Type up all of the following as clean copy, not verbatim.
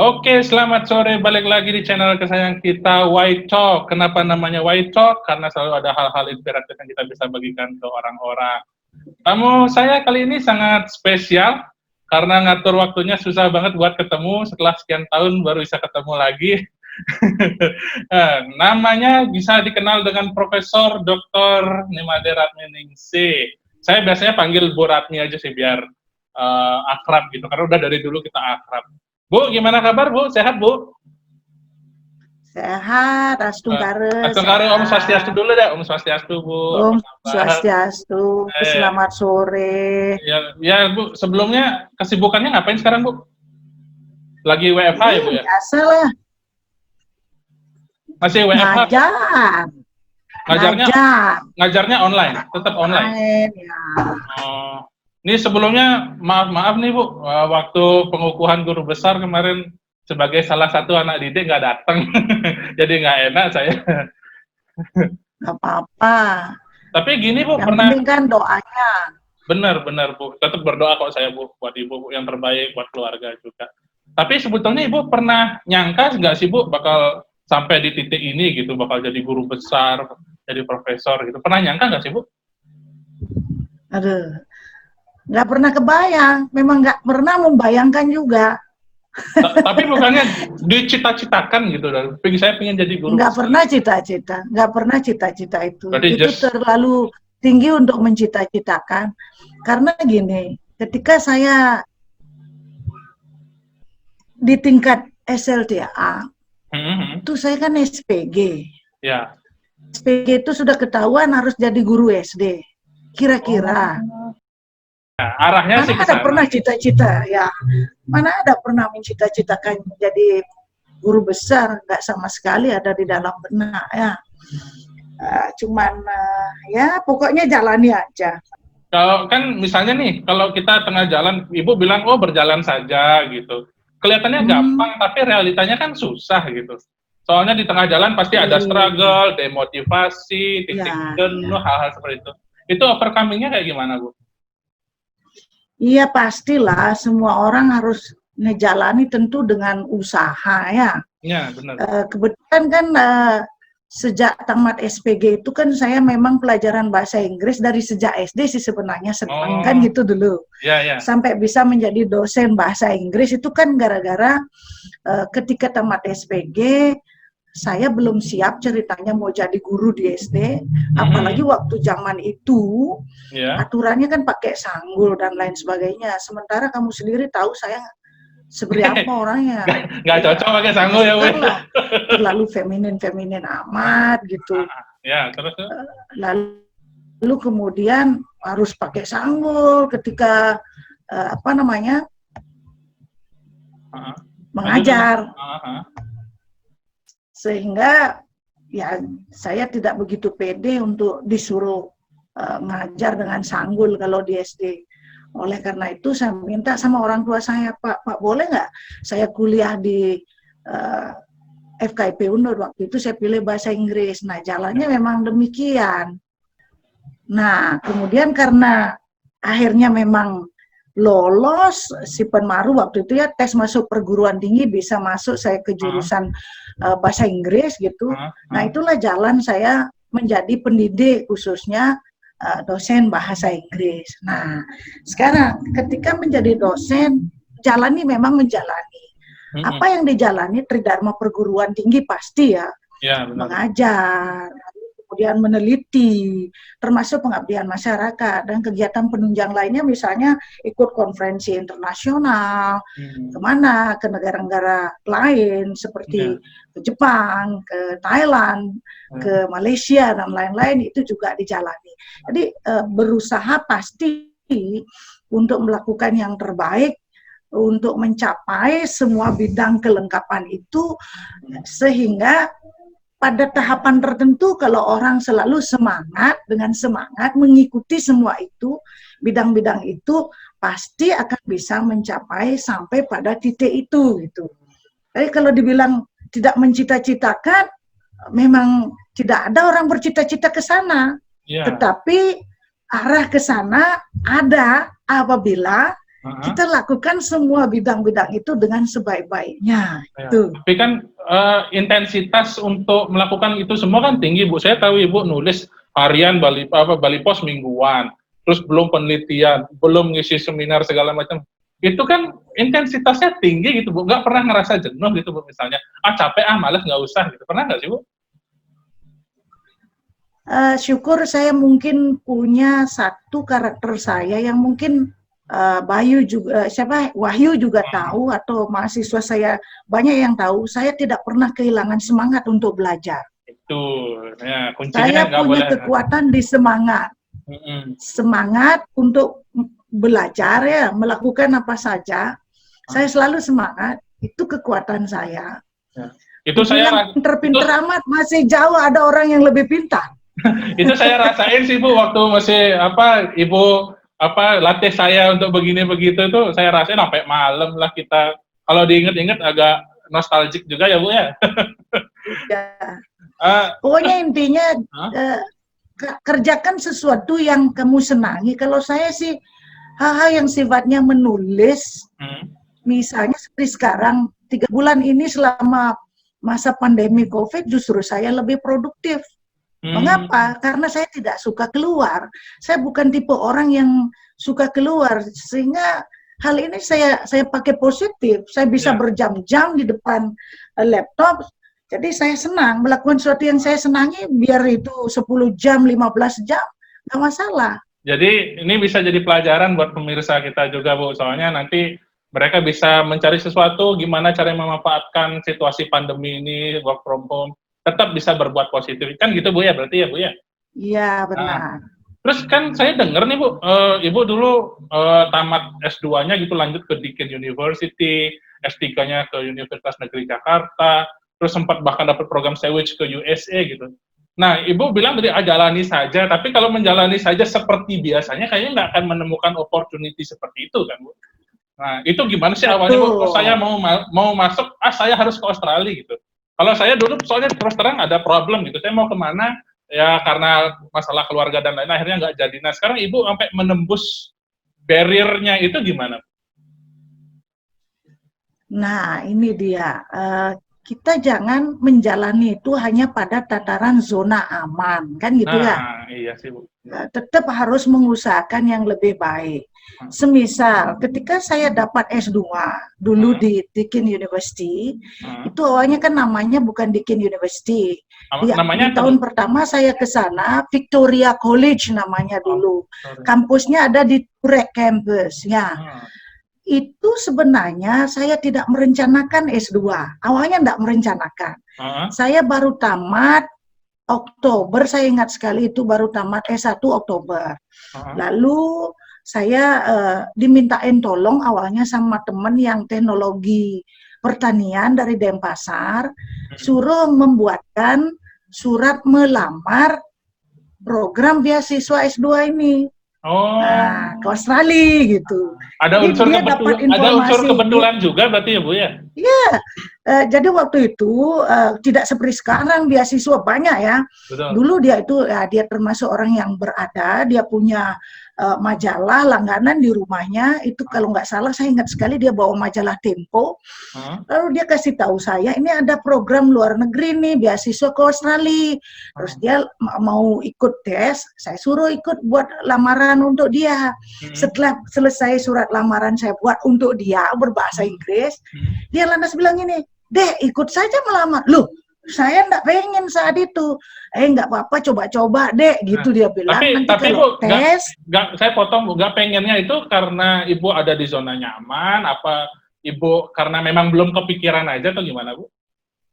Oke, selamat sore. Balik lagi di channel kesayangan kita, White Talk. Kenapa namanya White Talk? Karena selalu ada hal-hal inspiratif yang kita bisa bagikan ke orang-orang. Tamu saya kali ini sangat spesial, karena ngatur waktunya susah banget buat ketemu. Setelah sekian tahun baru bisa ketemu lagi. Namanya bisa dikenal dengan Profesor Dr. Nimade Ratminingsih. Saya biasanya panggil Bu Ratmi aja sih, biar akrab gitu, karena udah dari dulu kita akrab. Bu, gimana kabar Bu? Sehat Bu? Sehat, Astungkare. Astungkare, Om Swastiastu dulu deh, Om Swastiastu Bu. Om Swastiastu, selamat sore. Ya Bu, sebelumnya kesibukannya ngapain sekarang Bu? Lagi WFH ya Bu ya? Biasa lah. Masih WFH? Ngajarnya online, tetap online. Ya. Oh. Ini sebelumnya maaf nih Bu, waktu pengukuhan guru besar kemarin sebagai salah satu anak didik nggak datang, jadi nggak enak saya. Nggak apa-apa. Tapi gini Bu, yang pernah? Penting kan doanya. Benar Bu, tetap berdoa kok saya Bu, buat Ibu yang terbaik buat keluarga juga. Tapi sebetulnya Ibu pernah nyangka nggak sih Bu bakal sampai di titik ini gitu, bakal jadi guru besar, jadi profesor gitu? Pernah nyangka nggak sih Bu? Aduh. Nggak pernah kebayang, memang nggak pernah membayangkan juga. Tapi bukannya dicita-citakan gitu, saya pengen jadi guru. Nggak pernah cita-cita, nggak pernah cita-cita itu. Berarti itu terlalu tinggi untuk mencita-citakan. Karena gini, ketika saya di tingkat SLTA, itu saya kan SPG. Ya. SPG itu sudah ketahuan harus jadi guru SD. Kira-kira. Nah, arahnya mana sih ada pernah cita-cita ya, mana ada pernah mencita-citakan jadi guru besar, nggak sama sekali ada di dalam benak ya. Cuman ya pokoknya jalani aja. Kalau kan misalnya nih, kalau kita tengah jalan, Ibu bilang oh berjalan saja gitu, kelihatannya gampang, tapi realitanya kan susah gitu. Soalnya di tengah jalan pasti ada struggle, demotivasi, titik jenuh, hal-hal seperti itu. Itu overcoming-nya kayak gimana Bu? Iya pastilah, semua orang harus ngejalani tentu dengan usaha ya. Iya benar. Kebetulan kan sejak tamat SPG itu kan saya memang pelajaran bahasa Inggris dari sejak SD sih sebenarnya senang kan gitu dulu. Iya. Sampai bisa menjadi dosen bahasa Inggris itu kan gara-gara ketika tamat SPG saya belum siap ceritanya mau jadi guru di SD, apalagi waktu zaman itu aturannya kan pakai sanggul dan lain sebagainya. Sementara kamu sendiri tahu saya seperti apa orangnya. Nggak cocok pakai sanggul ya Bu. Terlalu feminin amat gitu. Ya terus. Lalu kemudian harus pakai sanggul ketika mengajar. Sehingga ya saya tidak begitu pede untuk disuruh ngajar dengan sanggul kalau di SD. Oleh karena itu saya minta sama orang tua saya, Pak boleh nggak saya kuliah di FKIP Unur, waktu itu saya pilih bahasa Inggris. Nah jalannya memang demikian. Nah kemudian karena akhirnya memang lolos si Penmaru waktu itu ya, tes masuk perguruan tinggi bisa masuk saya ke jurusan bahasa Inggris gitu. Nah itulah jalan saya menjadi pendidik khususnya dosen bahasa Inggris. Nah sekarang ketika menjadi dosen memang menjalani apa yang dijalani Tridharma perguruan tinggi pasti ya, mengajar, kemudian meneliti, termasuk pengabdian masyarakat dan kegiatan penunjang lainnya, misalnya ikut konferensi internasional, kemana, ke negara-negara lain seperti ke Jepang, ke Thailand, ke Malaysia dan lain-lain, itu juga dijalani. Jadi berusaha pasti untuk melakukan yang terbaik untuk mencapai semua bidang kelengkapan itu, sehingga pada tahapan tertentu kalau orang selalu dengan semangat mengikuti semua itu, bidang-bidang itu pasti akan bisa mencapai sampai pada titik itu gitu. Jadi kalau dibilang tidak mencita-citakan, memang tidak ada orang bercita-cita ke sana. Tetapi arah ke sana ada apabila kita lakukan semua bidang-bidang itu dengan sebaik-baiknya. Ya. Tuh. Tapi kan intensitas untuk melakukan itu semua kan tinggi, Bu. Saya tahu Ibu nulis harian Bali Pos mingguan, terus belum penelitian, belum ngisi seminar segala macam. Itu kan intensitasnya tinggi gitu, Bu. Nggak pernah ngerasa jenuh gitu, Bu, misalnya. Capek, males, nggak usah gitu. Pernah nggak sih, Bu? Syukur saya mungkin punya satu karakter saya yang mungkin Wahyu juga tahu, atau mahasiswa saya banyak yang tahu, saya tidak pernah kehilangan semangat untuk belajar. Itu ya, kuncinya Saya nggak punya boleh. kekuatan di semangat. Semangat untuk belajar, ya, melakukan apa saja. Saya selalu semangat, itu kekuatan saya. Ya. Itu saya pinter-pinter amat, masih jauh ada orang yang lebih pintar. Itu saya rasain sih, Bu, waktu masih Ibu latih saya untuk begini begitu tuh, saya rasain sampai malam lah kita. Kalau diinget-inget agak nostalgic juga ya, Bu, ya. Ya. Pokoknya intinya kerjakan sesuatu yang kamu senangi. Kalau saya sih hal-hal yang sifatnya menulis, misalnya seperti sekarang 3 bulan ini selama masa pandemi COVID, justru saya lebih produktif. Mengapa? Karena saya tidak suka keluar. Saya bukan tipe orang yang suka keluar, sehingga hal ini saya pakai positif. Saya bisa berjam-jam di depan laptop. Jadi saya senang melakukan sesuatu yang saya senangi, biar itu 10 jam, 15 jam, nggak masalah. Jadi ini bisa jadi pelajaran buat pemirsa kita juga, Bu. Soalnya nanti mereka bisa mencari sesuatu, gimana cara memanfaatkan situasi pandemi ini, work from home, tetap bisa berbuat positif. Kan gitu, Bu, ya, berarti ya, Bu, ya? Iya, benar. Terus kan saya dengar nih, Bu, Ibu dulu tamat S2-nya gitu, lanjut ke Deakin University, S3-nya ke Universitas Negeri Jakarta, terus sempat bahkan dapat program sandwich ke USA gitu. Nah, Ibu bilang tadi jalani saja, tapi kalau menjalani saja seperti biasanya, kayaknya nggak akan menemukan opportunity seperti itu, kan, Bu? Nah, itu gimana sih awalnya, Bu? Kalau saya mau masuk, saya harus ke Australia gitu. Kalau saya dulu soalnya terus terang ada problem gitu, saya mau kemana, ya karena masalah keluarga dan lain, akhirnya nggak jadi. Nah, sekarang Ibu sampai menembus barrier-nya itu gimana? Nah, ini dia. Kita jangan menjalani itu hanya pada tataran zona aman, kan gitu ya? Nah, iya sih, Bu. Tetap harus mengusahakan yang lebih baik. Semisal, ketika saya dapat S2 dulu di Deakin University, itu awalnya kan namanya bukan Deakin University. Di tahun pertama saya ke sana, Victoria College namanya dulu. Kampusnya ada di Turek Campus, ya. Itu sebenarnya saya tidak merencanakan S2. Awalnya tidak merencanakan. Saya baru tamat Oktober, saya ingat sekali itu baru tamat S1 Oktober. Lalu saya dimintain tolong awalnya sama teman yang teknologi pertanian dari Denpasar, suruh membuatkan surat melamar program beasiswa S2 ini. Nah, ke Australia gitu. Ada unsur kebetulan juga berarti ya, Bu, ya? Iya, jadi waktu itu tidak seperti sekarang beasiswa banyak ya. Betul. Dulu dia itu dia termasuk orang yang berada, dia punya majalah langganan di rumahnya. Itu kalau nggak salah saya ingat sekali dia bawa majalah Tempo. Lalu dia kasih tahu saya, ini ada program luar negeri nih, beasiswa ke Australia. Terus dia mau ikut tes, saya suruh ikut buat lamaran untuk dia. Setelah selesai surat lamaran saya buat untuk dia berbahasa Inggris, dia lantas bilang ini, "Dek, ikut saja melamar." Loh, saya enggak pengen saat itu. Enggak apa-apa, coba-coba, Dek, gitu dia bilang. Tapi Bu, tes, saya potong, Bu, nggak pengennya itu karena Ibu ada di zona nyaman, apa Ibu karena memang belum kepikiran aja atau gimana, Bu?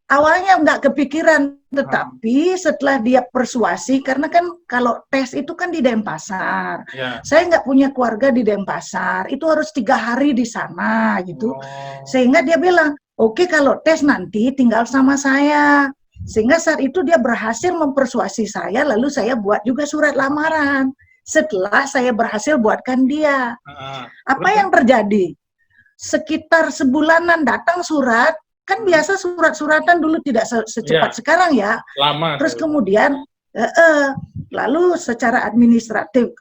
Awalnya nggak kepikiran, tetapi setelah dia persuasi, karena kan kalau tes itu kan di Denpasar. Saya nggak punya keluarga di Denpasar, itu harus 3 hari di sana gitu. Sehingga dia bilang, oke, kalau tes nanti tinggal sama saya. Sehingga saat itu dia berhasil mempersuasi saya, lalu saya buat juga surat lamaran. Setelah saya berhasil buatkan dia. Apa yang terjadi? Sekitar sebulanan datang surat, kan biasa surat-suratan dulu tidak secepat sekarang ya. Lama. Terus kemudian, lalu secara administratif,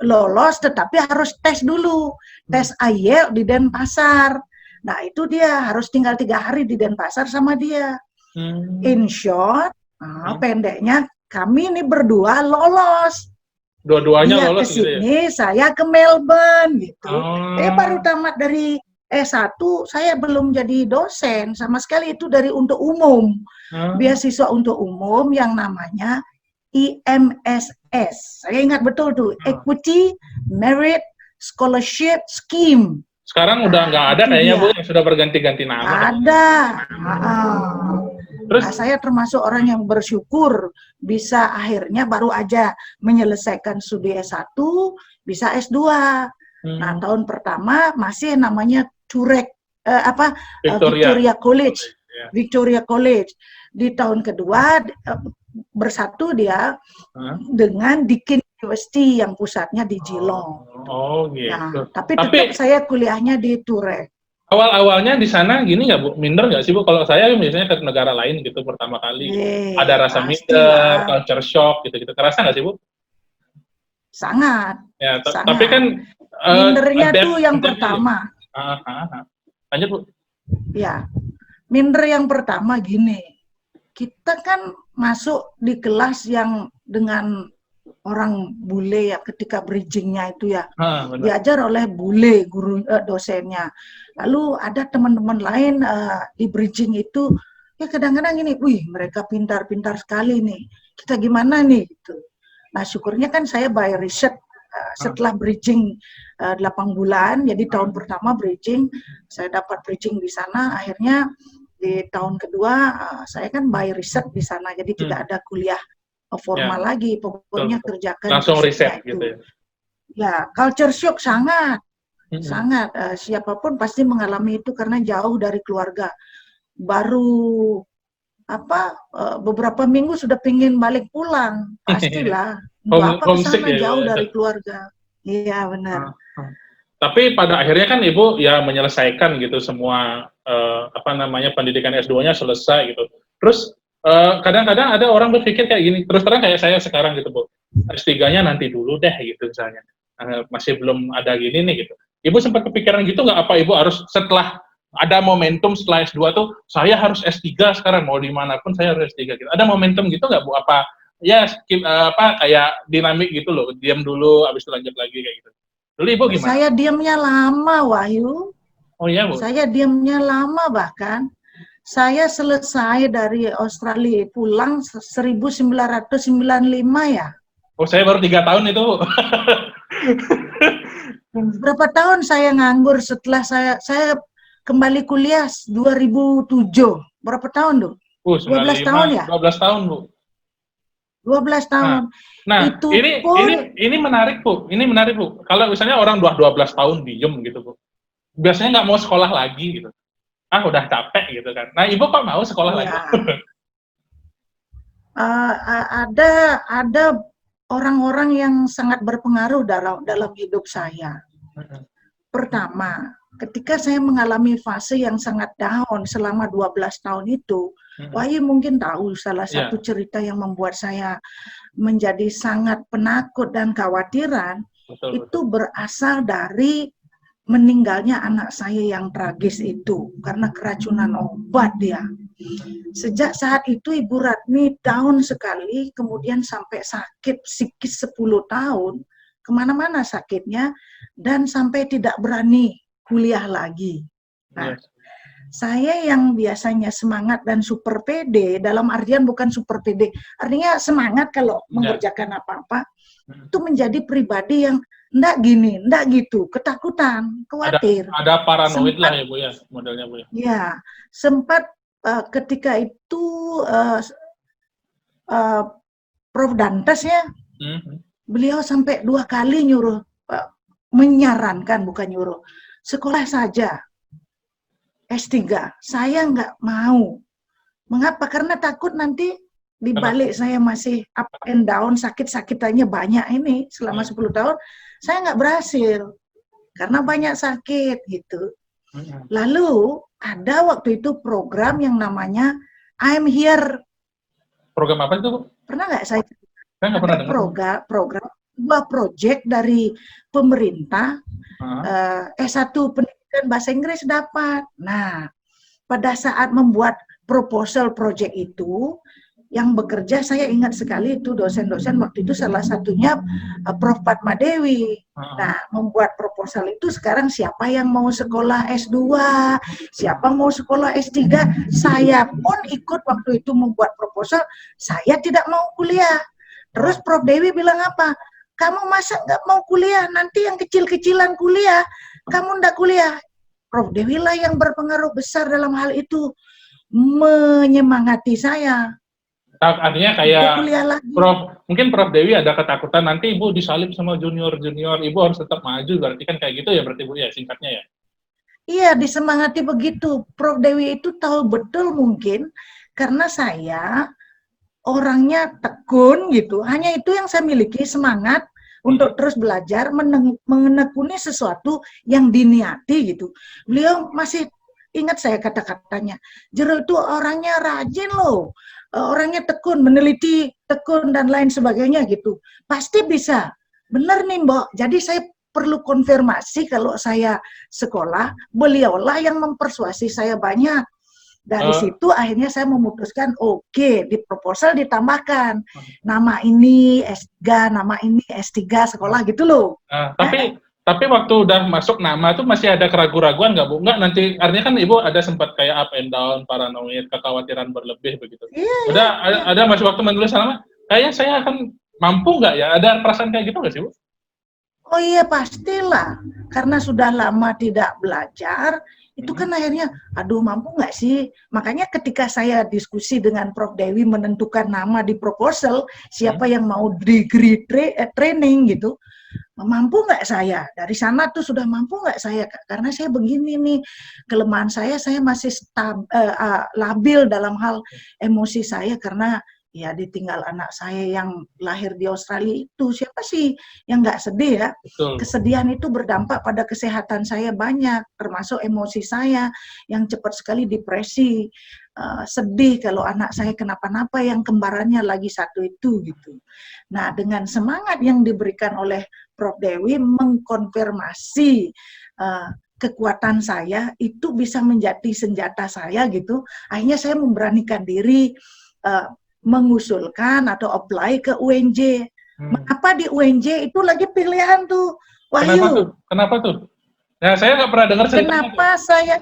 lolos, tetapi harus tes dulu, tes IELTS di Denpasar. Nah itu dia harus tinggal 3 hari di Denpasar sama dia. In short, pendeknya kami ini berdua lolos. Dua-duanya Dia ke lolos gitu ya? sini, saya ke Melbourne gitu. Oh. Baru tamat dari S1, saya belum jadi dosen sama sekali, itu dari untuk umum. Beasiswa untuk umum yang namanya IMSS. Saya ingat betul tuh, Equity Merit Scholarship Scheme. Sekarang udah nggak ada kayaknya Bu, yang sudah berganti-ganti nama. Ada. Terus saya termasuk orang yang bersyukur bisa akhirnya baru aja menyelesaikan studi S1, bisa S2. Nah, tahun pertama masih namanya Victoria College. Victoria College. Di tahun kedua bersatu dia dengan Deakin University yang pusatnya di Geelong. Oh gitu. Nah, tapi tetap saya kuliahnya di Turek. Awal-awalnya di sana gini nggak Bu? Minder nggak sih Bu? Kalau saya misalnya ke negara lain gitu pertama kali, ada rasa minder, culture shock gitu-gitu. Kerasa nggak sih Bu? Sangat. Ya, sangat. Tapi kan mindernya tuh yang pertama. Lanjut Bu. Ya, minder yang pertama gini. Kita kan masuk di kelas yang dengan orang bule ya, ketika bridgingnya itu ya, diajar oleh bule guru dosennya. Lalu ada teman-teman lain di bridging itu ya kadang-kadang ini, wih mereka pintar-pintar sekali nih, kita gimana nih gitu. Nah syukurnya kan saya by riset setelah bridging 8 bulan, jadi tahun pertama bridging, saya dapat bridging di sana, akhirnya di tahun kedua saya kan by riset di sana, jadi tidak ada kuliah formal lagi, pokoknya kerjakan langsung riset gitu ya. Ya, culture shock sangat, sangat. Siapapun pasti mengalami itu karena jauh dari keluarga. Baru beberapa minggu sudah pingin balik pulang, pastilah. Kesana jauh dari keluarga. Iya benar. Tapi pada akhirnya kan Ibu ya menyelesaikan gitu semua pendidikan S2-nya selesai gitu. Terus kadang-kadang ada orang berpikir kayak gini, terus terang kayak saya sekarang gitu Bu, S3-nya nanti dulu deh gitu misalnya, masih belum ada gini nih gitu. Ibu sempat kepikiran gitu nggak, apa Ibu harus setelah ada momentum setelah S2 tuh, saya harus S3 sekarang, mau dimanapun saya harus S3 gitu. Ada momentum gitu nggak Bu, apa ya kayak dinamik gitu loh, diam dulu, habis itu lanjut lagi kayak gitu. Dulu Ibu gimana? Saya diamnya lama, Wahyu. Oh iya Bu? Saya diamnya lama bahkan. Saya selesai dari Australia pulang 1995 ya. Oh, saya baru 3 tahun itu. Berapa tahun saya nganggur setelah saya kembali kuliah 2007. Berapa tahun tuh? 12 tahun ya? 12 tahun, Bu. 12 tahun. Nah, itu ini menarik, Bu. Ini menarik, Bu. Kalau misalnya orang 12 tahun diem gitu, Bu. Biasanya nggak mau sekolah lagi gitu. Udah capek gitu kan. Nah, Ibu kok mau sekolah lagi? Ada orang-orang yang sangat berpengaruh dalam hidup saya. Pertama, ketika saya mengalami fase yang sangat down selama 12 tahun itu, Wahyu mungkin tahu salah satu cerita yang membuat saya menjadi sangat penakut dan khawatiran, itu berasal dari meninggalnya anak saya yang tragis itu karena keracunan obat dia. Sejak saat itu Ibu Ratmi down sekali, kemudian sampai sakit psikis 10 tahun, kemana-mana sakitnya, dan sampai tidak berani kuliah lagi. Nah, saya yang biasanya semangat dan super pede, dalam artian bukan super pede, artinya semangat kalau mengerjakan apa-apa, itu menjadi pribadi yang enggak gini, enggak gitu, ketakutan, khawatir. Ada paranoid lah ya Bu ya, modelnya Bu ya. Ya, sempat ketika itu Prof. Dantes ya, beliau sampai 2 kali nyuruh, menyarankan, bukan nyuruh, sekolah saja S3. Saya nggak mau. Mengapa? Karena takut nanti di balik saya masih up and down, sakit-sakitannya banyak ini selama 10 tahun, saya nggak berhasil karena banyak sakit gitu. Lalu ada waktu itu program yang namanya I'm Here. Program apa itu Bu? Pernah nggak saya? Saya nggak pernah dengar. Program sebuah proyek dari pemerintah, Ah, S1 pendidikan bahasa Inggris dapat. Nah, pada saat membuat proposal proyek itu, yang bekerja saya ingat sekali itu dosen-dosen waktu itu salah satunya Prof. Padma Dewi. ah. Nah, membuat proposal itu sekarang siapa yang mau sekolah S2, siapa mau sekolah S3, saya pun ikut waktu itu membuat proposal, saya tidak mau kuliah. Terus Oh, Prof. Dewi bilang apa? Kamu masa nggak mau kuliah? Nanti yang kecil-kecilan kuliah, kamu nggak kuliah. Prof. Dewi lah yang berpengaruh besar dalam hal itu, menyemangati saya artinya untuk kayak kuliah lagi. Mungkin Prof Dewi ada ketakutan nanti Ibu disalib sama junior-junior, Ibu harus tetap maju, berarti kan kayak gitu ya berarti Bu ya singkatnya ya. Iya, disemangati begitu. Prof. Dewi itu tahu betul mungkin karena saya orangnya tekun gitu. Hanya itu yang saya miliki, semangat Hmm. untuk terus belajar, menekuni sesuatu yang diniati gitu. Beliau masih ingat saya kata-katanya. Jero itu orangnya rajin loh, orangnya tekun, meneliti, tekun dan lain sebagainya gitu. Pasti bisa. Benar nih Mbok. Jadi saya perlu konfirmasi kalau saya sekolah, beliaulah yang mempersuasi saya banyak. Dari Eh, situ akhirnya saya memutuskan oke, di proposal ditambahkan nama ini S3, nama ini S3 sekolah gitu loh. tapi waktu udah masuk nama tuh masih ada keraguan-raguan nggak Bu? Nggak, nanti artinya kan Ibu ada sempat kayak up and down, paranoid, kekhawatiran berlebih begitu. Iya, Udah iya, iya. ada masih waktu menulis nama, kayaknya saya akan mampu nggak ya? Ada perasaan kayak gitu nggak sih Bu? Oh iya pastilah, karena sudah lama tidak belajar, itu Hmm. kan akhirnya, aduh mampu nggak sih? Makanya ketika saya diskusi dengan Prof. Dewi menentukan nama di proposal, siapa Hmm. yang mau degree training gitu, mampu nggak saya? Dari sana tuh sudah mampu nggak saya? Karena saya begini nih, kelemahan saya masih labil dalam hal emosi saya karena ya ditinggal anak saya yang lahir di Australia itu. Siapa sih yang nggak sedih ya? Betul. Kesedihan itu berdampak pada kesehatan saya banyak, termasuk emosi saya yang cepat sekali depresi. Sedih kalau anak saya kenapa-napa yang kembarannya lagi satu itu gitu. Nah, dengan semangat yang diberikan oleh Prof. Dewi mengkonfirmasi kekuatan saya itu bisa menjadi senjata saya gitu. Akhirnya saya memberanikan diri uh, mengusulkan atau apply ke UNJ. Hmm. Mengapa di UNJ itu lagi pilihan tuh, Kenapa tuh? Wahyu? Kenapa tuh? Nah, saya nggak pernah dengar ceritanya tuh. Kenapa saya?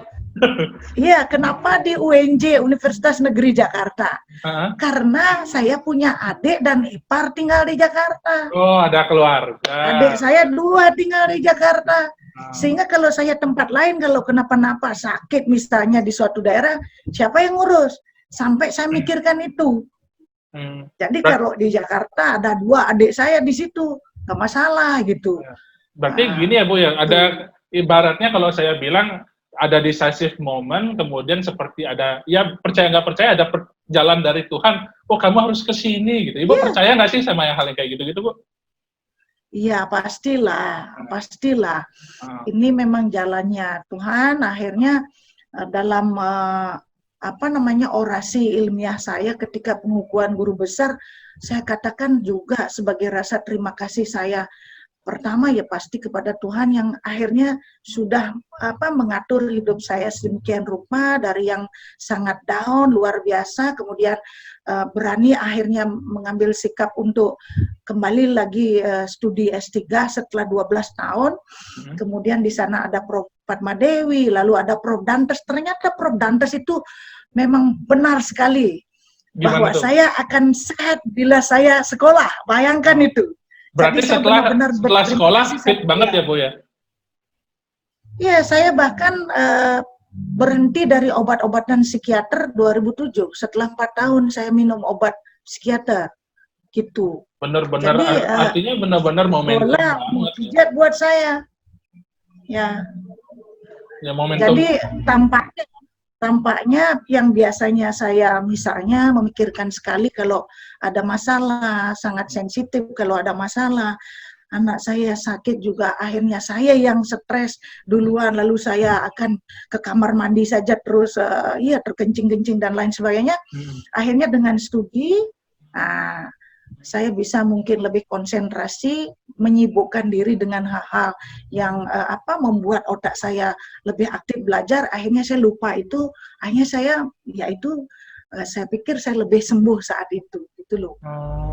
Iya, kenapa di UNJ Universitas Negeri Jakarta? Heeh. Karena saya punya adik dan ipar tinggal di Jakarta. Oh, ada keluarga. Adik saya 2 tinggal di Jakarta. Ah. Sehingga kalau saya tempat lain, kalau kenapa-napa sakit misalnya di suatu daerah, siapa yang ngurus? Sampai saya mikirkan itu. Hmm. Jadi kalau di Jakarta ada 2 adik saya di situ, nggak masalah gitu. Berarti gini ya Bu ya, Itu. ada ibaratnya kalau saya bilang ada decisive moment, kemudian seperti ada, ya percaya nggak percaya ada jalan dari Tuhan, oh kamu harus ke sini gitu. Ibu Iya, percaya nggak sih sama yang hal yang kayak gitu-gitu Bu? iya pastilah, pastilah. Ah. Ini memang jalannya Tuhan. Akhirnya dalam apa namanya orasi ilmiah saya ketika pengukuhan guru besar, saya katakan juga sebagai rasa terima kasih saya pertama ya pasti kepada Tuhan yang akhirnya sudah mengatur hidup saya sedemikian rupa dari yang sangat down luar biasa, kemudian berani akhirnya mengambil sikap untuk kembali lagi studi S3 setelah 12 tahun. Kemudian di sana ada Prof. Padma Dewi, lalu ada Prof. Dantes. Ternyata Prof. Dantes itu memang benar sekali bahwa saya akan sehat bila saya sekolah. Bayangkan itu. Berarti Jadi saya setelah benar-benar sekolah fit banget ya Bu ya? Iya, saya bahkan berhenti dari obat-obatan psikiater 2007. Setelah 4 tahun saya minum obat psikiater, gitu. Benar-benar Jadi artinya benar-benar momentum bola banget ya. mujizat buat saya. Ya. Ya momentum. Jadi tampaknya yang biasanya saya misalnya memikirkan sekali kalau ada masalah, sangat sensitif kalau ada masalah. Anak saya sakit juga, akhirnya saya yang stres duluan, lalu saya akan ke kamar mandi saja terus terkencing-kencing dan lain sebagainya. Akhirnya dengan studi, saya bisa mungkin lebih konsentrasi, menyibukkan diri dengan hal-hal yang membuat otak saya lebih aktif belajar. Akhirnya saya lupa itu. Akhirnya saya pikir saya lebih sembuh saat itu, gitu loh. Oh.